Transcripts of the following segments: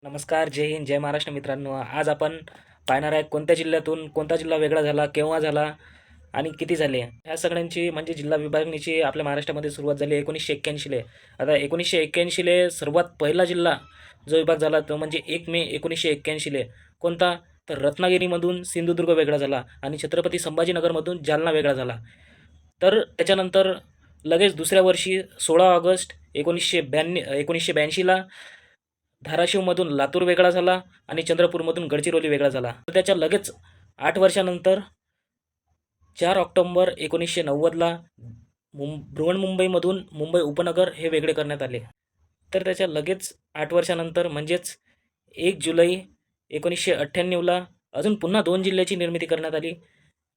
नमस्कार, जय हिंद, जय महाराष्ट्र मित्रांनो. आज आपण पाहणार आहे कोणत्या जिल्ह्यातून कोणता जिल्हा वेगळा झाला, केव्हा झाला आणि किती झाले. ह्या सगळ्यांची म्हणजे जिल्हा विभागणीची आपल्या महाराष्ट्रामध्ये सुरुवात झाली 1981ले. आता 1981ले सर्वात पहिला जिल्हा जो विभाग झाला तो म्हणजे 1 मे 1981ले. कोणता? तर रत्नागिरीमधून सिंधुदुर्ग वेगळा झाला आणि छत्रपती संभाजीनगरमधून जालना वेगळा झाला. तर त्याच्यानंतर लगेच दुसऱ्या वर्षी 16 ऑगस्ट 1982ला धाराशिवमधून लातूर वेगळा झाला आणि चंद्रपूरमधून गडचिरोली वेगळा झाला. तर त्याच्या लगेच 8 वर्षानंतर 4 ऑक्टोबर 1990ला बृहन्मुंबईमधून मुंबई उपनगर हे वेगळे करण्यात आले. तर त्याच्या लगेच 8 वर्षानंतर म्हणजेच 1 जुलै 1998ला अजून पुन्हा 2 जिल्ह्याची निर्मिती करण्यात आली.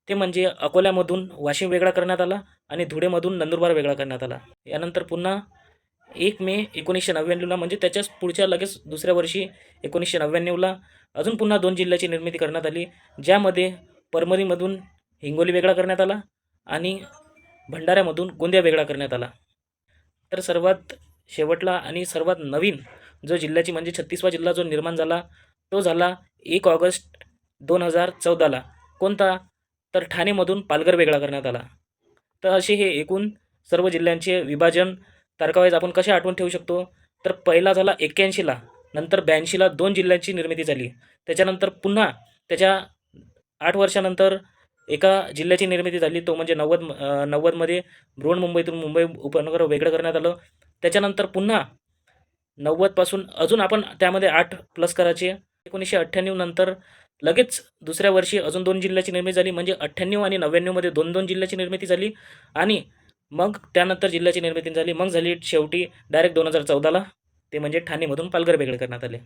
ते म्हणजे अकोल्यामधून वाशिम वेगळा करण्यात आला आणि धुळेमधून नंदुरबार वेगळा करण्यात आला. यानंतर पुन्हा 1 मे 1999ला म्हणजे त्याच्याच पुढच्या लगेच दुसऱ्या वर्षी 1999ला अजून पुन्हा 2 जिल्ह्याची निर्मिती करण्यात आली, ज्यामध्ये परभणीमधून हिंगोली वेगळा करण्यात आला आणि भंडाऱ्यामधून गोंदिया वेगळा करण्यात आला. तर सर्वात शेवटला आणि सर्वात नवीन जो जिल्ह्याची म्हणजे 36वा जिल्हा जो निर्माण झाला तो झाला 1 ऑगस्ट 2014ला. कोणता? तर ठाणेमधून पालघर वेगळा करण्यात आला. तर असे हे एकूण सर्व जिल्ह्यांचे विभाजन तारखावाईज आपण कसे आठवण ठेवू शकतो. तर पहिला झाला 81ला, नंतर 82ला 2 जिल्ह्यांची निर्मिती झाली. त्याच्यानंतर पुन्हा त्याच्या 8 वर्षानंतर एका जिल्ह्याची निर्मिती झाली, तो म्हणजे 90मध्ये बृहन्मुंबईतून मुंबई उपनगर वेगळं करण्यात आलं. त्याच्यानंतर पुन्हा 90पासून अजून आपण त्यामध्ये 8 प्लस करायचे. 1998 नंतर लगेच दुसऱ्या वर्षी अजून 2 जिल्ह्याची निर्मिती झाली, म्हणजे 98 आणि 99मध्ये 2-2 जिल्ह्याची निर्मिती झाली आणि मग त्यानंतर जिल्ह्याची निर्मिती झाली. मग झाली शेवटी डायरेक्ट 2014ला, ते म्हणजे ठाणेमधून पालघर वेगळे करण्यात आले.